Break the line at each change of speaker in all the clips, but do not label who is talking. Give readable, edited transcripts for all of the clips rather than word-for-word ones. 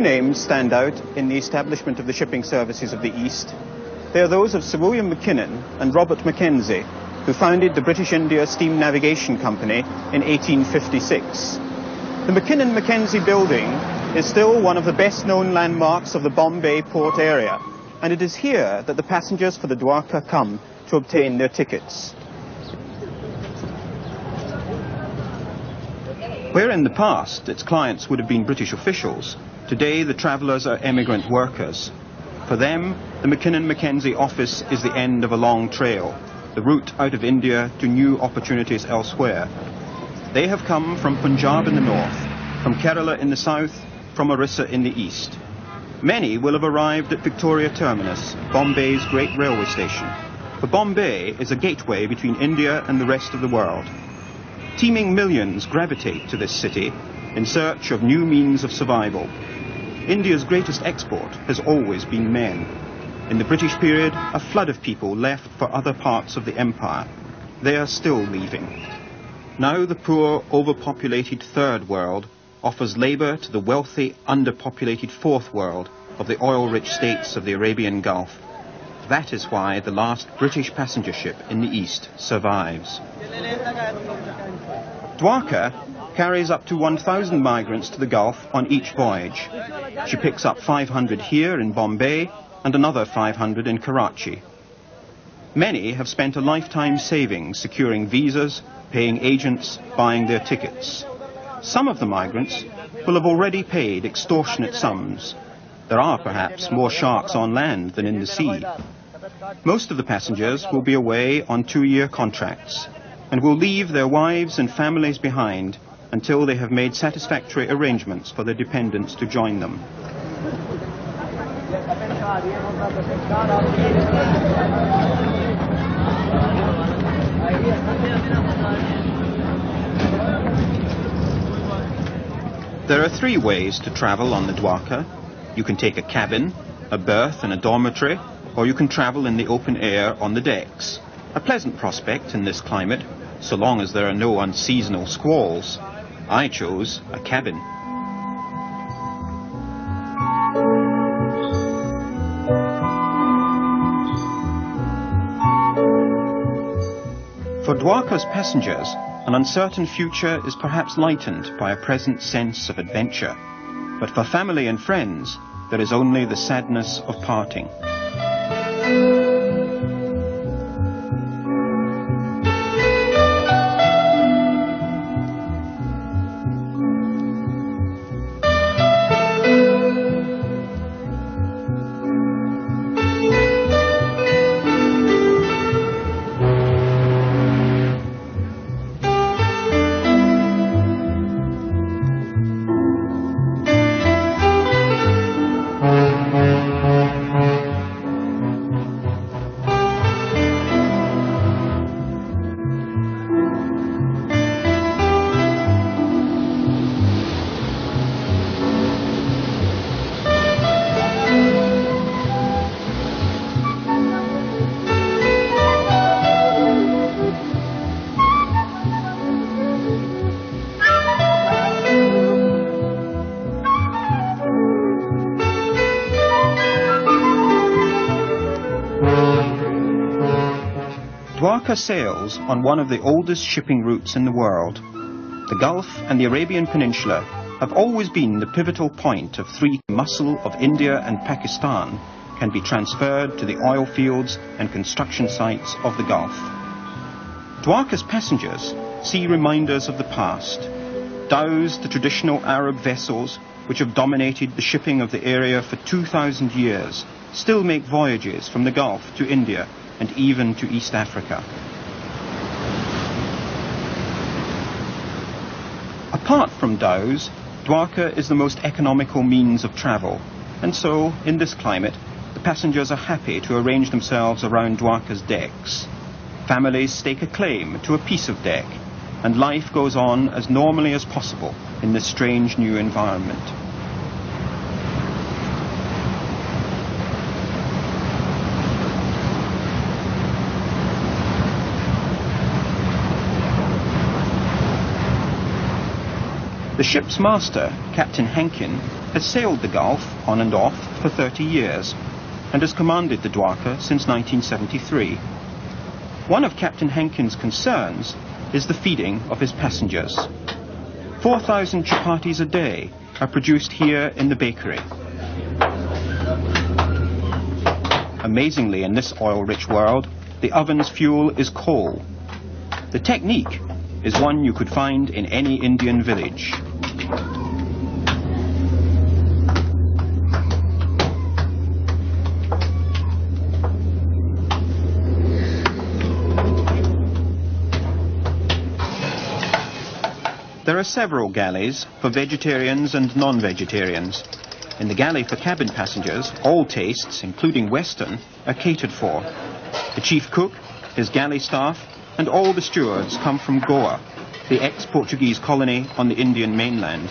Two names stand out in the establishment of the shipping services of the East. They are those of Sir William Mackinnon and Robert Mackenzie, who founded the British India Steam Navigation Company in 1856. The Mackinnon-Mackenzie building is still one of the best-known landmarks of the Bombay port area, and it is here that the passengers for the Dwarka come to obtain their tickets. Where in the past its clients would have been British officials, today the travellers are emigrant workers. For them, the Mackinnon-Mackenzie office is the end of a long trail, the route out of India to new opportunities elsewhere. They have come from Punjab in the north, from Kerala in the south, from Orissa in the east. Many will have arrived at Victoria Terminus, Bombay's great railway station. For Bombay is a gateway between India and the rest of the world. Teeming millions gravitate to this city in search of new means of survival. India's greatest export has always been men. In the British period, a flood of people left for other parts of the empire. They are still leaving. Now the poor, overpopulated third world offers labour to the wealthy, underpopulated fourth world of the oil-rich states of the Arabian Gulf. That is why the last British passenger ship in the east survives. Dwarka carries up to 1,000 migrants to the Gulf on each voyage. She picks up 500 here in Bombay and another 500 in Karachi. Many have spent a lifetime saving, securing visas, paying agents, buying their tickets. Some of the migrants will have already paid extortionate sums. There are perhaps more sharks on land than in the sea. Most of the passengers will be away on 2-year contracts and will leave their wives and families behind until they have made satisfactory arrangements for their dependents to join them. There are 3 ways to travel on the Dwarka. You can take a cabin, a berth and a dormitory, or you can travel in the open air on the decks. A pleasant prospect in this climate, so long as there are no unseasonal squalls. I chose a cabin. For Dwarka's passengers, an uncertain future is perhaps lightened by a present sense of adventure. But for family and friends, there is only the sadness of parting. Dwarka sails on one of the oldest shipping routes in the world. The Gulf and the Arabian Peninsula have always been the pivotal point of 3 muscle of India and Pakistan can be transferred to the oil fields and construction sites of the Gulf. Dwarka's passengers see reminders of the past. Dhows, the traditional Arab vessels which have dominated the shipping of the area for 2,000 years, still make voyages from the Gulf to India and even to East Africa. Apart from dhows, Dwarka is the most economical means of travel, and so, in this climate, the passengers are happy to arrange themselves around Dwarka's decks. Families stake a claim to a piece of deck, and life goes on as normally as possible in this strange new environment. The ship's master, Captain Henkin, has sailed the Gulf on and off for 30 years and has commanded the Dwarka since 1973. One of Captain Henkin's concerns is the feeding of his passengers. 4,000 chapatis a day are produced here in the bakery. Amazingly, in this oil-rich world, the oven's fuel is coal. The technique is one you could find in any Indian village. There are several galleys for vegetarians and non-vegetarians. In the galley for cabin passengers, all tastes, including Western, are catered for. The chief cook, his galley staff, and all the stewards come from Goa, the ex-Portuguese colony on the Indian mainland.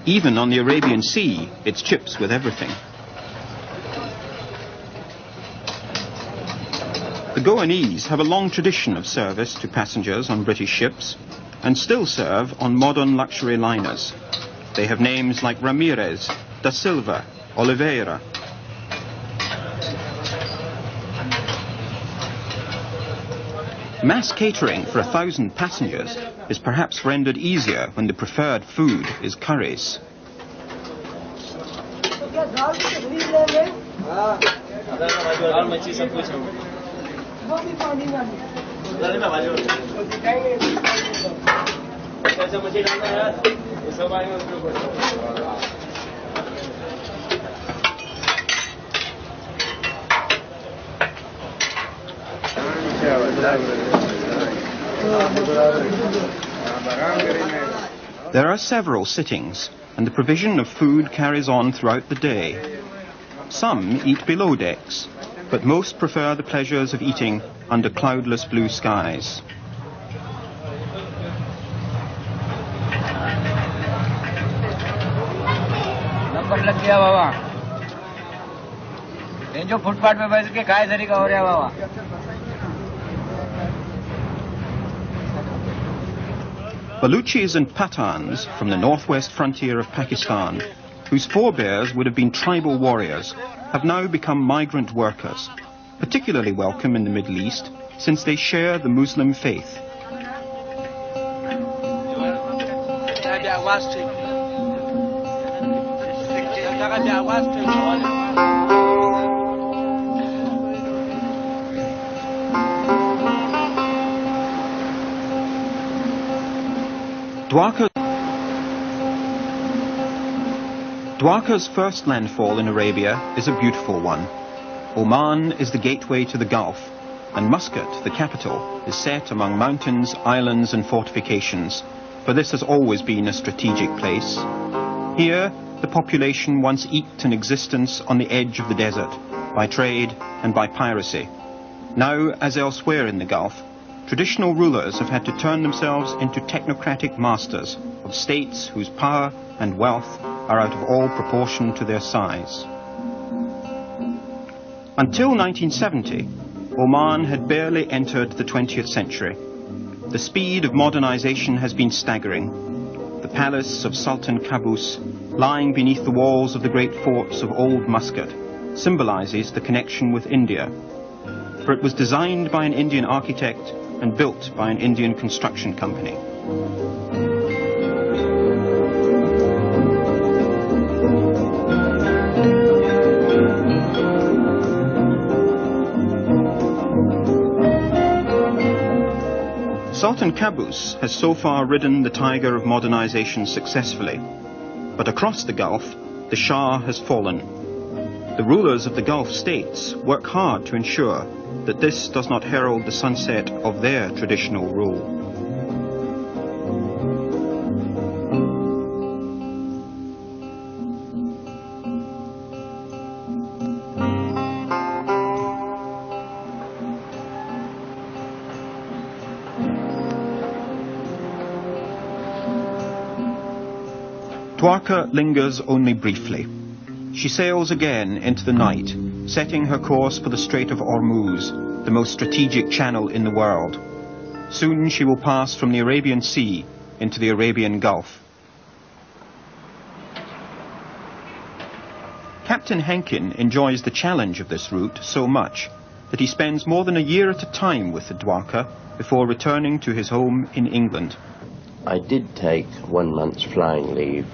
Even on the Arabian Sea, it's chips with everything. The Goanese have a long tradition of service to passengers on British ships and still serve on modern luxury liners. They have names like Ramirez, Da Silva, Oliveira. Mass catering for 1,000 passengers is perhaps rendered easier when the preferred food is curries. There are several sittings, and the provision of food carries on throughout the day. Some eat below decks, but most prefer the pleasures of eating under cloudless blue skies. Baluchis and Pathans from the northwest frontier of Pakistan, whose forebears would have been tribal warriors, have now become migrant workers, particularly welcome in the Middle East since they share the Muslim faith. Dwarka's first landfall in Arabia is a beautiful one. Oman is the gateway to the Gulf, and Muscat, the capital, is set among mountains, islands and fortifications, for this has always been a strategic place. Here, the population once eked an existence on the edge of the desert, by trade and by piracy. Now, as elsewhere in the Gulf, traditional rulers have had to turn themselves into technocratic masters of states whose power and wealth are out of all proportion to their size. Until 1970, Oman had barely entered the 20th century. The speed of modernization has been staggering. The palace of Sultan Qaboos, lying beneath the walls of the great forts of Old Muscat, symbolizes the connection with India, for it was designed by an Indian architect and built by an Indian construction company. Sultan Qaboos has so far ridden the tiger of modernization successfully, but across the Gulf, the Shah has fallen. The rulers of the Gulf states work hard to ensure that this does not herald the sunset of their traditional rule. Dwarka lingers only briefly. She sails again into the night, setting her course for the Strait of Hormuz, the most strategic channel in the world. Soon she will pass from the Arabian Sea into the Arabian Gulf. Captain Henkin enjoys the challenge of this route so much that he spends more than a year at a time with the Dwarka before returning to his home in England.
I did take 1 month's flying leave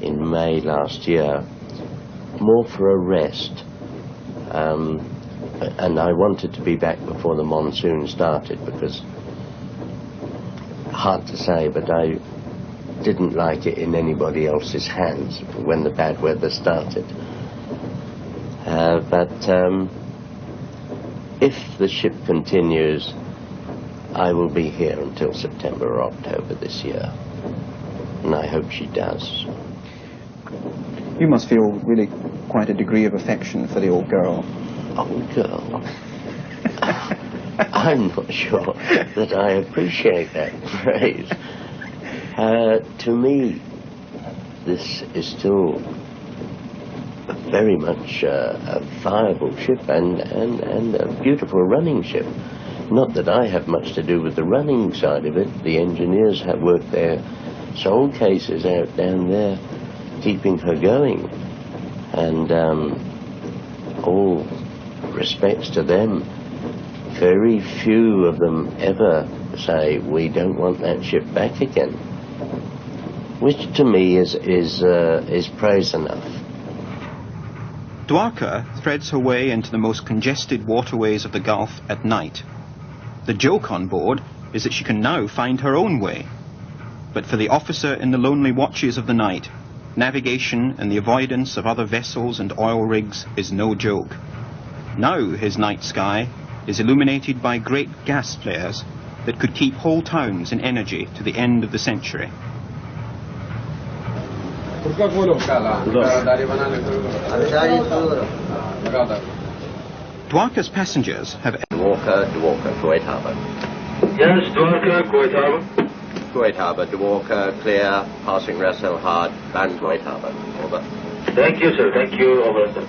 in May last year, more for a rest, and I wanted to be back before the monsoon started, because, hard to say, but I didn't like it in anybody else's hands when the bad weather started. But if the ship continues, I will be here until September or October this year, and I hope she does.
You must feel really quite a degree of affection for the old girl.
Old girl? I'm not sure that I appreciate that phrase. To me, this is still very much a viable ship and a beautiful running ship. Not that I have much to do with the running side of it. The engineers have worked their soul cases out down there, keeping her going. And all respects to them, very few of them ever say, we don't want that ship back again. Which to me is praise enough.
Dwarka threads her way into the most congested waterways of the Gulf at night. The joke on board is that she can now find her own way. But for the officer in the lonely watches of the night, navigation and the avoidance of other vessels and oil rigs is no joke. Now his night sky is illuminated by great gas flares that could keep whole towns in energy to the end of the century. Dwarka's passengers have...
Dwarka, Kuwait Harbour.
Yes, Dwarka, Kuwait Harbour.
Kuwait Harbour, Dwarka, clear, passing Ras Al Hard, and Kuwait Harbour. Over.
Thank you, sir. Thank you. Over, sir.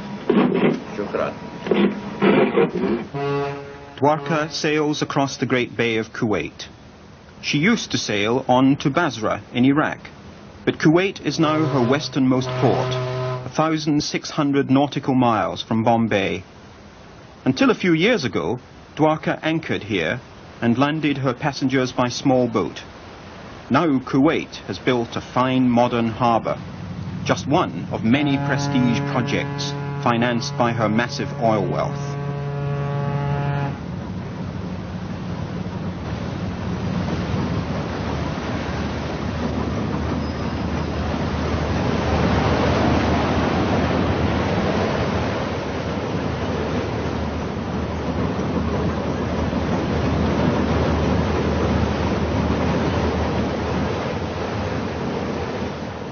Shukran.
Dwarka sails across the Great Bay of Kuwait. She used to sail on to Basra in Iraq, but Kuwait is now her westernmost port, 1,600 nautical miles from Bombay. Until a few years ago, Dwarka anchored here and landed her passengers by small boat. Now Kuwait has built a fine modern harbour, just one of many prestige projects financed by her massive oil wealth.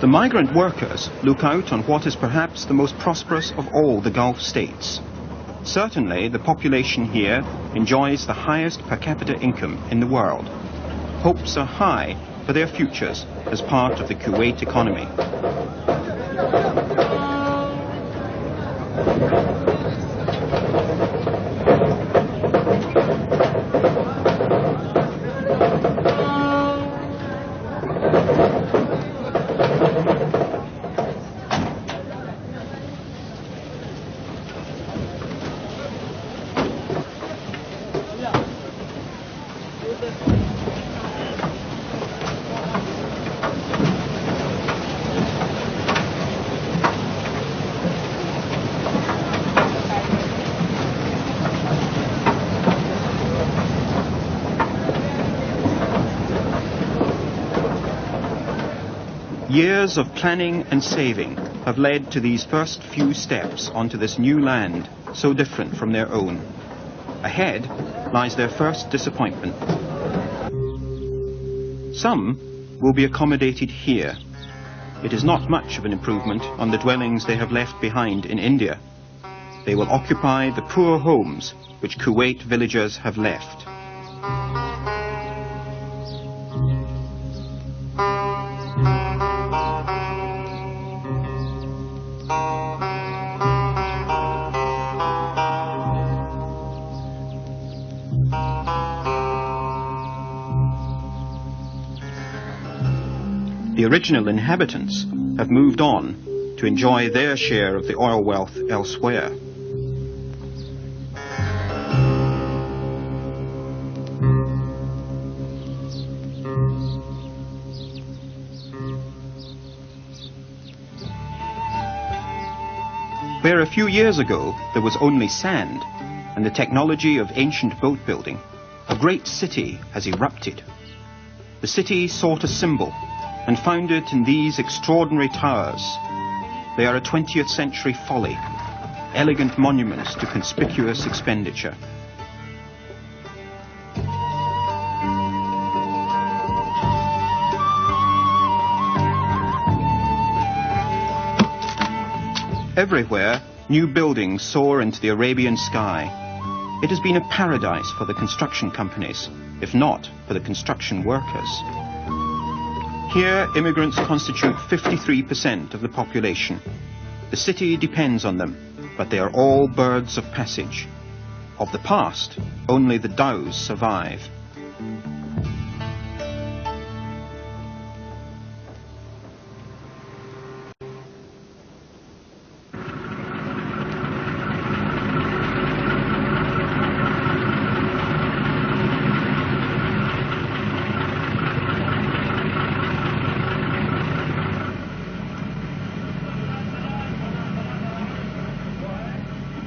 The migrant workers look out on what is perhaps the most prosperous of all the Gulf states. Certainly, the population here enjoys the highest per capita income in the world. Hopes are high for their futures as part of the Kuwait economy. Years of planning and saving have led to these first few steps onto this new land, so different from their own. Ahead lies their first disappointment. Some will be accommodated here. It is not much of an improvement on the dwellings they have left behind in India. They will occupy the poor homes which Kuwait villagers have left. The original inhabitants have moved on to enjoy their share of the oil wealth elsewhere. Where a few years ago there was only sand and the technology of ancient boat building, a great city has erupted. The city sought a symbol and found it in these extraordinary towers. They are a 20th century folly, elegant monuments to conspicuous expenditure. Everywhere, new buildings soar into the Arabian sky. It has been a paradise for the construction companies, if not for the construction workers. Here, immigrants constitute 53% of the population. The city depends on them, but they are all birds of passage. Of the past, only the dhows survive.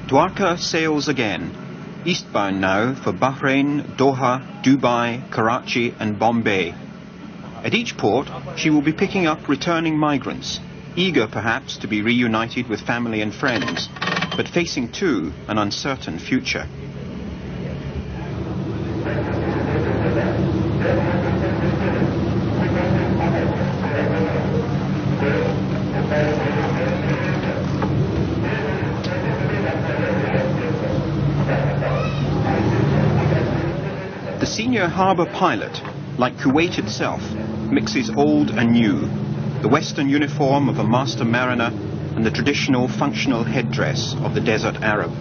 Dwarka sails again, eastbound now for Bahrain, Doha, Dubai, Karachi and Bombay. At each port, she will be picking up returning migrants, eager perhaps to be reunited with family and friends, but facing too an uncertain future. The senior harbour pilot, like Kuwait itself, mixes old and new, the Western uniform of a master mariner and the traditional functional headdress of the desert Arab.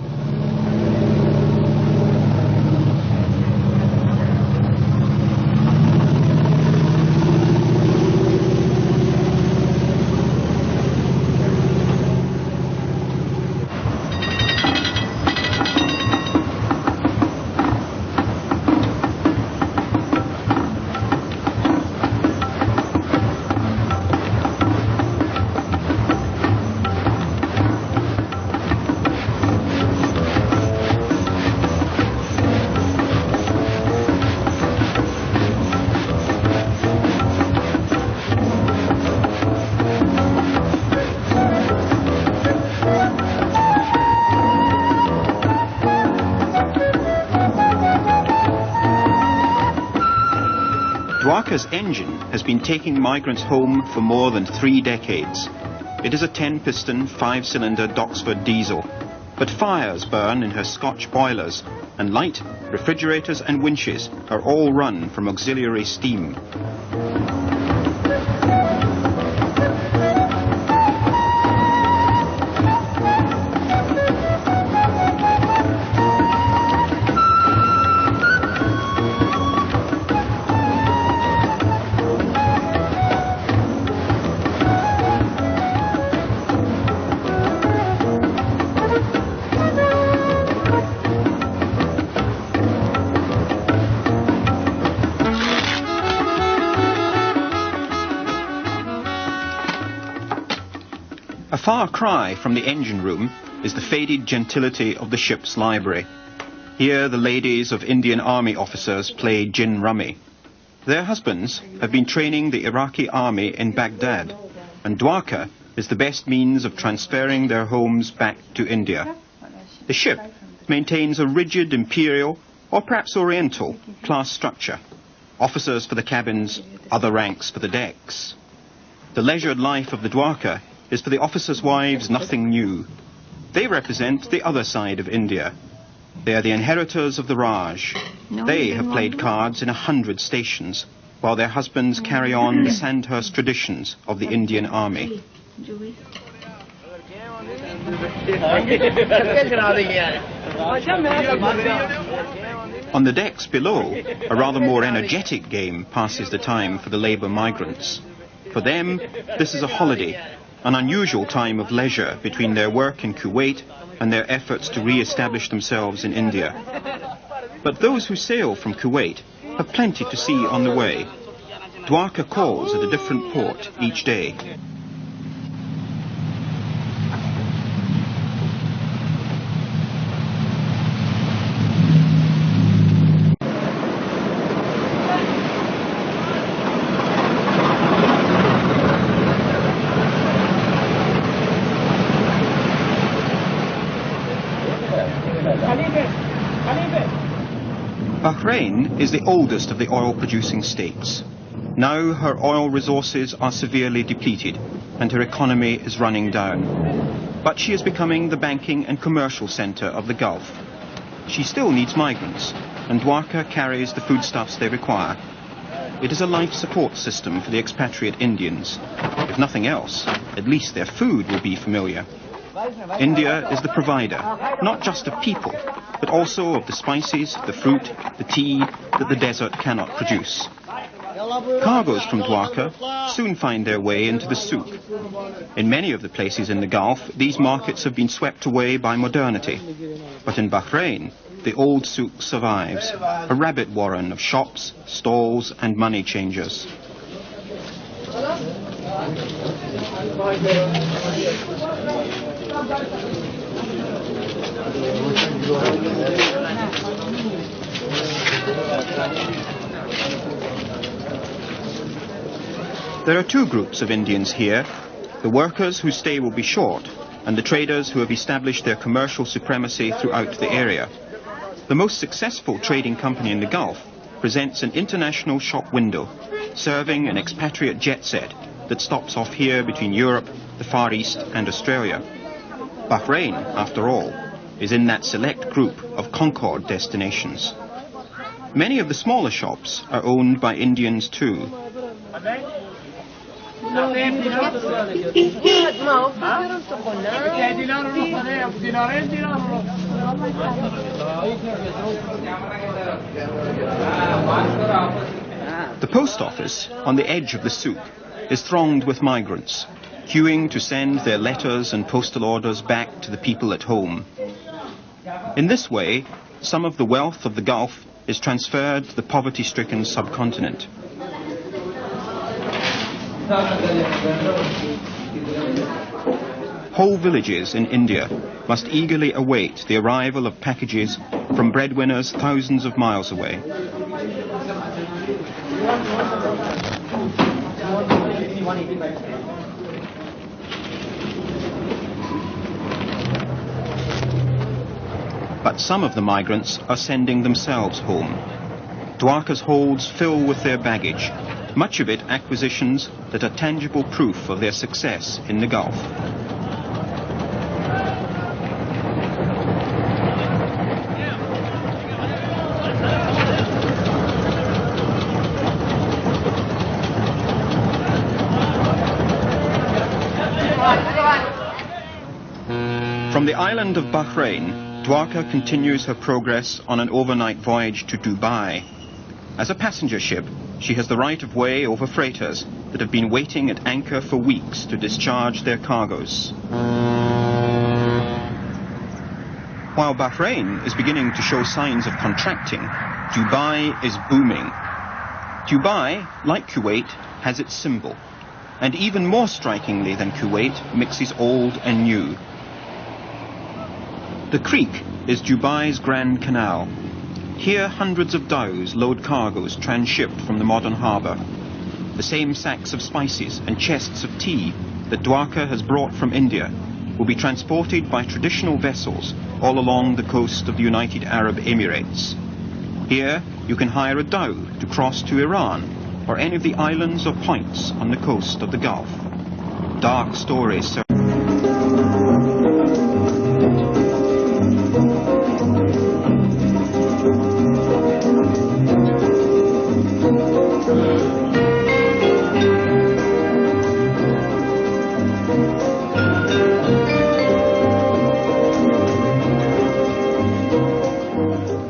Dwarka's engine has been taking migrants home for more than 3 decades. It is a 10-piston, 5-cylinder Doxford diesel, but fires burn in her Scotch boilers, and light, refrigerators and winches are all run from auxiliary steam. A far cry from the engine room is the faded gentility of the ship's library. Here the ladies of Indian Army officers play gin rummy. Their husbands have been training the Iraqi army in Baghdad, and Dwarka is the best means of transferring their homes back to India. The ship maintains a rigid imperial, or perhaps oriental, class structure. Officers for the cabins, other ranks for the decks. The leisured life of the Dwarka is for the officers' wives nothing new. They represent the other side of India. They are the inheritors of the Raj. They have played cards in 100 stations, while their husbands carry on the Sandhurst traditions of the Indian Army. On the decks below, a rather more energetic game passes the time for the labour migrants. For them, this is a holiday, an unusual time of leisure between their work in Kuwait and their efforts to re-establish themselves in India. But those who sail from Kuwait have plenty to see on the way. Dwarka calls at a different port each day. Bahrain is the oldest of the oil-producing states. Now her oil resources are severely depleted and her economy is running down. But she is becoming the banking and commercial centre of the Gulf. She still needs migrants, and Dwarka carries the foodstuffs they require. It is a life support system for the expatriate Indians. If nothing else, at least their food will be familiar. India is the provider, not just of people, but also of the spices, the fruit, the tea that the desert cannot produce. Cargoes from Dwarka soon find their way into the souk. In many of the places in the Gulf, these markets have been swept away by modernity. But in Bahrain, the old souk survives, a rabbit warren of shops, stalls and money changers. There are two groups of Indians here, the workers whose stay will be short, and the traders who have established their commercial supremacy throughout the area. The most successful trading company in the Gulf presents an international shop window, serving an expatriate jet set that stops off here between Europe, the Far East and Australia. Bahrain, after all, is in that select group of Concorde destinations. Many of the smaller shops are owned by Indians too. The post office, on the edge of the souk, is thronged with migrants, queuing to send their letters and postal orders back to the people at home. In this way, some of the wealth of the Gulf is transferred to the poverty-stricken subcontinent. Whole villages in India must eagerly await the arrival of packages from breadwinners thousands of miles away. But some of the migrants are sending themselves home. Dwarka's holds fill with their baggage, much of it acquisitions that are tangible proof of their success in the Gulf. From the island of Bahrain, Dwarka continues her progress on an overnight voyage to Dubai. As a passenger ship, she has the right of way over freighters that have been waiting at anchor for weeks to discharge their cargoes. While Bahrain is beginning to show signs of contracting, Dubai is booming. Dubai, like Kuwait, has its symbol, and even more strikingly than Kuwait, mixes old and new. The creek is Dubai's Grand Canal. Here hundreds of dhows load cargoes transshipped from the modern harbour. The same sacks of spices and chests of tea that Dwarka has brought from India will be transported by traditional vessels all along the coast of the United Arab Emirates. Here you can hire a dhow to cross to Iran or any of the islands or points on the coast of the Gulf. Dark stories.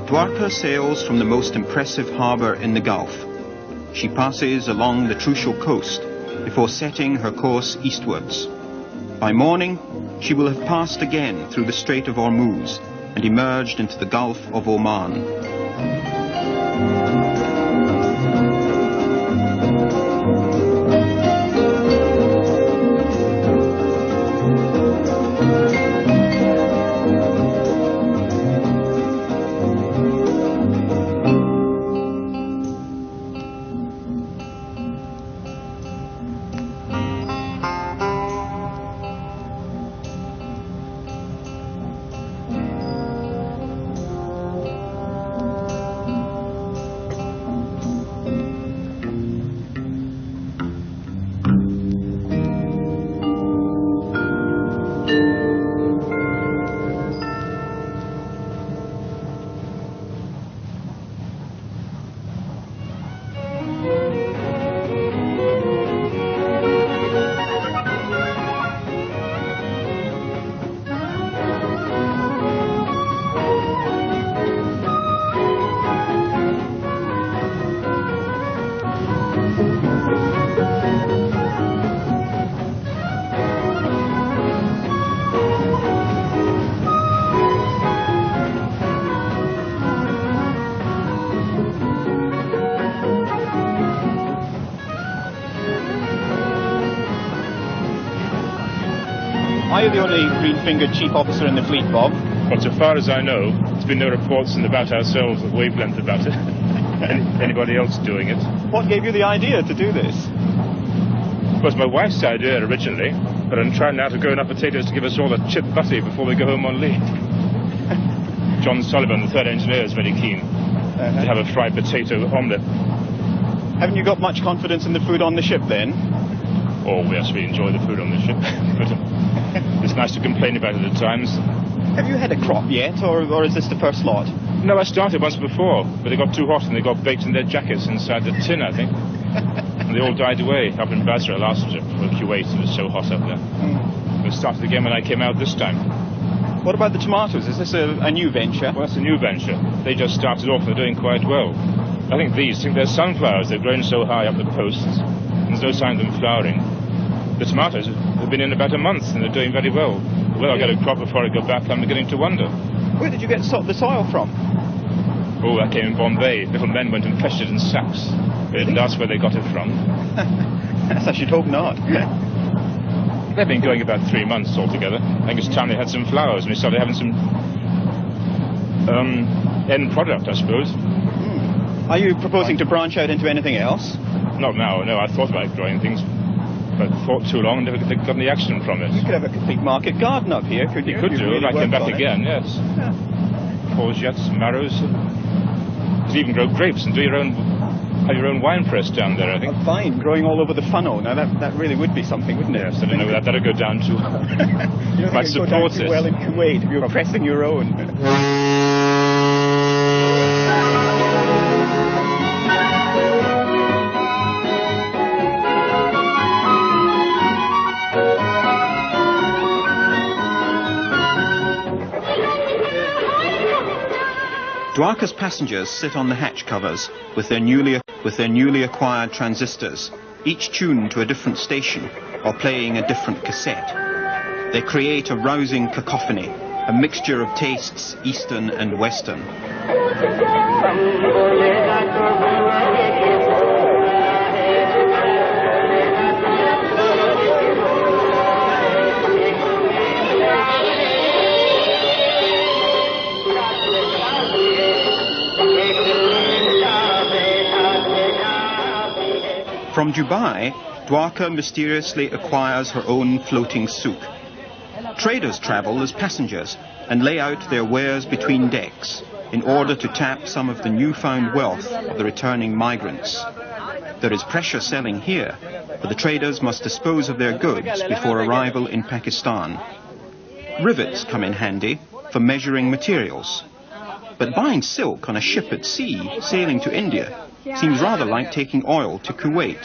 Dwarka sails from the most impressive harbour in the Gulf. She passes along the Trucial coast before setting her course eastwards. By morning, she will have passed again through the Strait of Hormuz and emerged into the Gulf of Oman.
Are you the only green-fingered chief officer in the fleet, Bob?
Well, so far as I know, there's been no reports and about ourselves of wavelength about it. Anybody else doing it?
What gave you the idea to do this?
It was my wife's idea originally, but I'm trying now to grow enough potatoes to give us all a chip butty before we go home on leave. John Sullivan, the third engineer, is very keen to have a fried potato omelette.
Haven't you got much confidence in the food on the ship, then?
Oh, yes, we enjoy the food on the ship, but it's nice to complain about it at times.
Have you had a crop yet, or is this the first lot?
No, I started once before, but they got too hot and they got baked in their jackets inside the tin, I think. And they all died away up in Basra last trip, or Kuwait. It was so hot up there. We started again when I came out this time.
What about the tomatoes? Is this a new venture?
Well, it's a new venture. They just started off, they're doing quite well. I think they're sunflowers. They're growing so high up the coasts. There's no sign of them flowering. The tomatoes have been in about a month and they're doing very well. Whether I'll get a crop before I go back, I'm beginning to wonder.
Where did you get the soil from?
Oh, that came in Bombay. Little men went and fetched it in sacks. They didn't ask where they got it from.
Yes, I should hope not.
They've been going about 3 months altogether. I think it's time they had some flowers and we started having some end product, I suppose.
Are you proposing to branch out into anything else?
Not now, no. I thought about growing things, but I thought too long and never got any action from it.
You could have a complete market garden up here, couldn't you?
You could do it. I came back again, yes.
Yeah.
Courgettes, marrows. You could even grow grapes and have your own wine press down there, I think.
Oh, fine, growing all over the funnel. Now that really would be something, wouldn't it?
Yes, I don't know that that'll go down to.
You don't
might
think it'd go down
support
too
it.
well in Kuwait if you were pressing your own.
Dwarka's passengers sit on the hatch covers with their newly acquired transistors, each tuned to a different station or playing a different cassette. They create a rousing cacophony, a mixture of tastes, Eastern and Western. From Dubai, Dwarka mysteriously acquires her own floating souk. Traders travel as passengers and lay out their wares between decks in order to tap some of the newfound wealth of the returning migrants. There is pressure selling here, but the traders must dispose of their goods before arrival in Pakistan. Rivets come in handy for measuring materials. But buying silk on a ship at sea sailing to India seems rather like taking oil to Kuwait.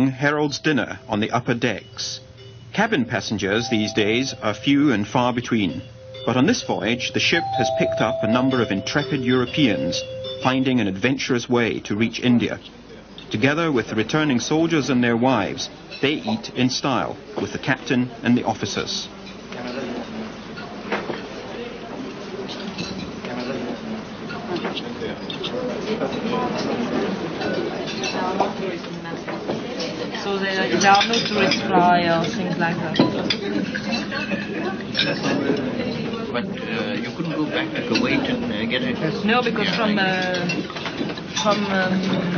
morning heralds dinner on the upper decks. Cabin passengers these days are few and far between, but on this voyage the ship has picked up a number of intrepid Europeans finding an adventurous way to reach India. Together with the returning soldiers and their wives, they eat in style with the captain and the officers.
So there are no tourist fly or things like that.
But you couldn't go back to Kuwait and get it?
No, because from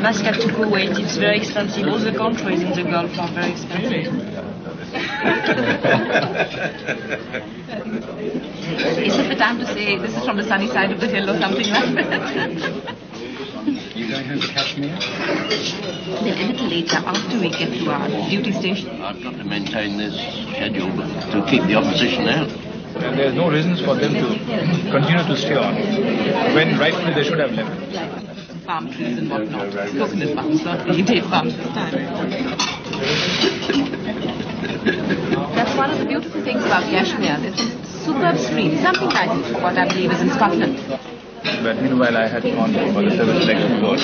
Muscat to Kuwait it's very expensive. All the countries in the Gulf are very expensive.
Is it the time to say this is from the sunny side of the hill or something like that?
You going home to Kashmir?
Then a little later, after we get to our duty station.
I've got to maintain this schedule to keep the opposition out.
And there's no reasons for them to continue to stay on when rightfully they should have left.
Palm trees and whatnot. Coconut palms, not really date palms this time. That's one of the beautiful things about Kashmir. There's a superb stream, something like what I believe is in Scotland.
But meanwhile, I had gone for the service selection course.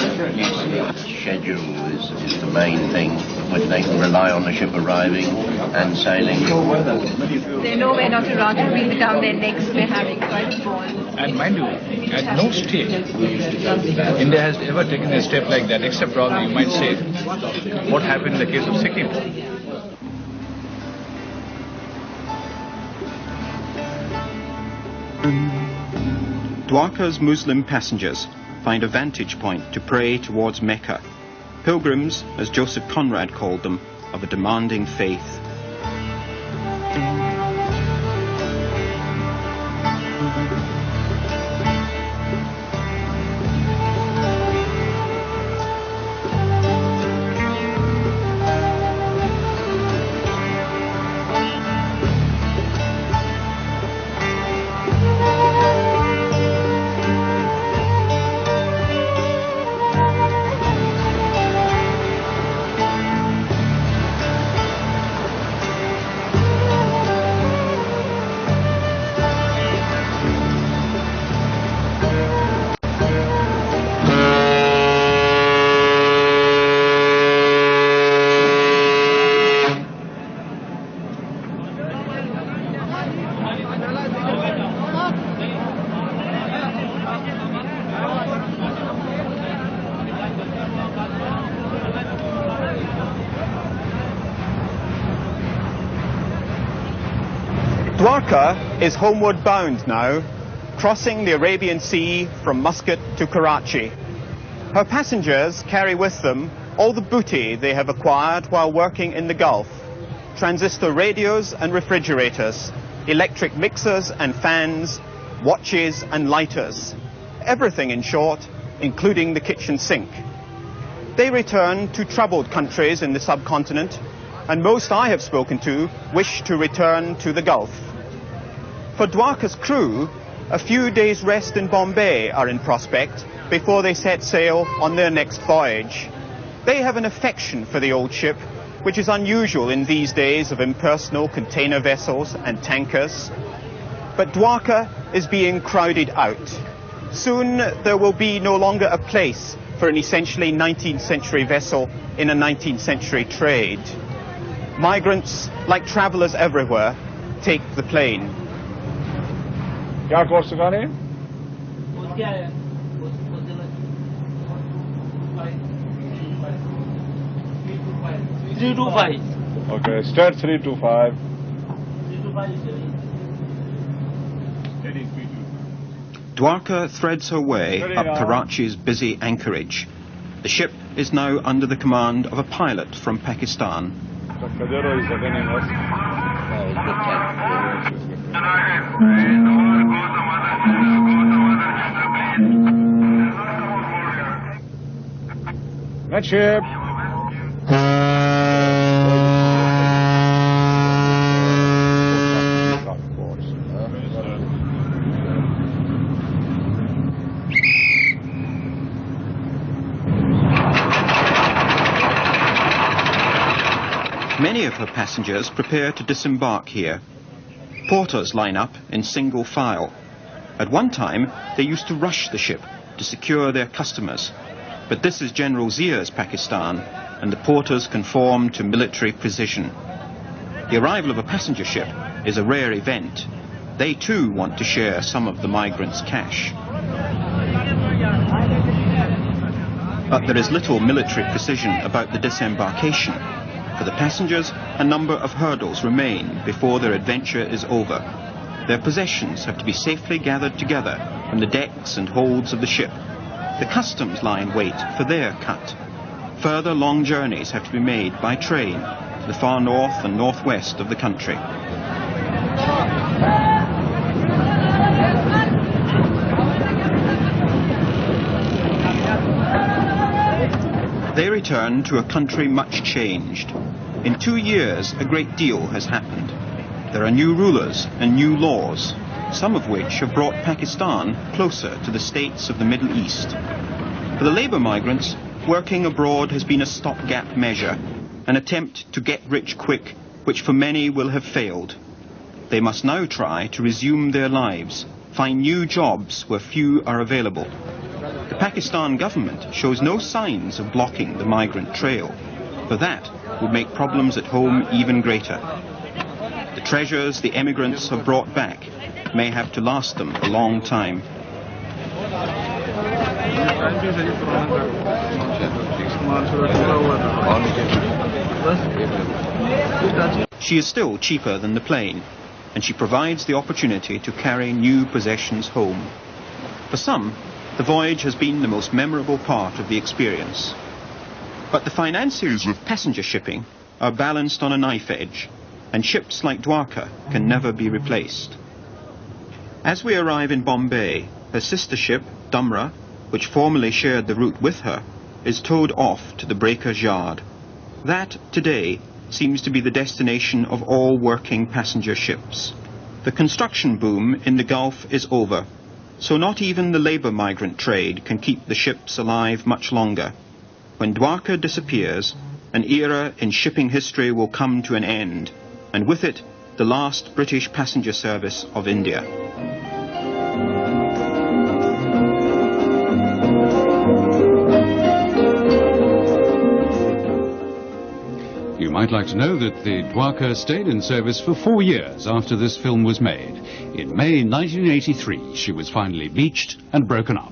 Schedule is the main thing, when they can rely on the ship arriving and sailing.
They know we're not around to breathe down their necks. We're having quite a ball.
And mind you, at no stage, India has ever taken a step like that, except probably you might say, what happened in the case of Sikkim.
Dwarka's Muslim passengers find a vantage point to pray towards Mecca. Pilgrims, as Joseph Conrad called them, of a demanding faith. Dwarka is homeward bound now, crossing the Arabian Sea from Muscat to Karachi. Her passengers carry with them all the booty they have acquired while working in the Gulf: transistor radios and refrigerators, electric mixers and fans, watches and lighters. Everything, in short, including the kitchen sink. They return to troubled countries in the subcontinent, and most I have spoken to wish to return to the Gulf. For Dwarka's crew, a few days' rest in Bombay are in prospect before they set sail on their next voyage. They have an affection for the old ship, which is unusual in these days of impersonal container vessels and tankers. But Dwarka is being crowded out. Soon there will be no longer a place for an essentially 19th century vessel in a 19th century trade. Migrants, like travelers everywhere, take the plane.
क्या course सिखा रहे हैं?
325.
Okay, start 325.
Dwarka threads her way up Karachi's busy anchorage. The ship is now under the command of a pilot from Pakistan.
Kadero is attending us. That ship.
Many of her passengers prepare to disembark here. Porters line up in single file. At one time, they used to rush the ship to secure their customers. But this is General Zia's Pakistan, and the porters conform to military precision. The arrival of a passenger ship is a rare event. They too want to share some of the migrants' cash. But there is little military precision about the disembarkation. For the passengers, a number of hurdles remain before their adventure is over. Their possessions have to be safely gathered together from the decks and holds of the ship. The customs line wait for their cut. Further long journeys have to be made by train to the far north and northwest of the country. They return to a country much changed. In 2 years, a great deal has happened. There are new rulers and new laws, some of which have brought Pakistan closer to the states of the Middle East. For the labour migrants, working abroad has been a stopgap measure, an attempt to get rich quick, which for many will have failed. They must now try to resume their lives, find new jobs where few are available. The Pakistan government shows no signs of blocking the migrant trail, for that would make problems at home even greater. The treasures the emigrants have brought back may have to last them a long time. She is still cheaper than the plane, and she provides the opportunity to carry new possessions home. For some, the voyage has been the most memorable part of the experience. But the financiers of passenger shipping are balanced on a knife edge, and ships like Dwarka can never be replaced. As we arrive in Bombay, her sister ship, Dumra, which formerly shared the route with her, is towed off to the breaker's yard. That, today, seems to be the destination of all working passenger ships. The construction boom in the Gulf is over, so not even the labour migrant trade can keep the ships alive much longer. When Dwarka disappears, an era in shipping history will come to an end, and with it, the last British passenger service of India.
You might like to know that the Dwarka stayed in service for 4 years after this film was made. In May 1983, she was finally beached and broken up.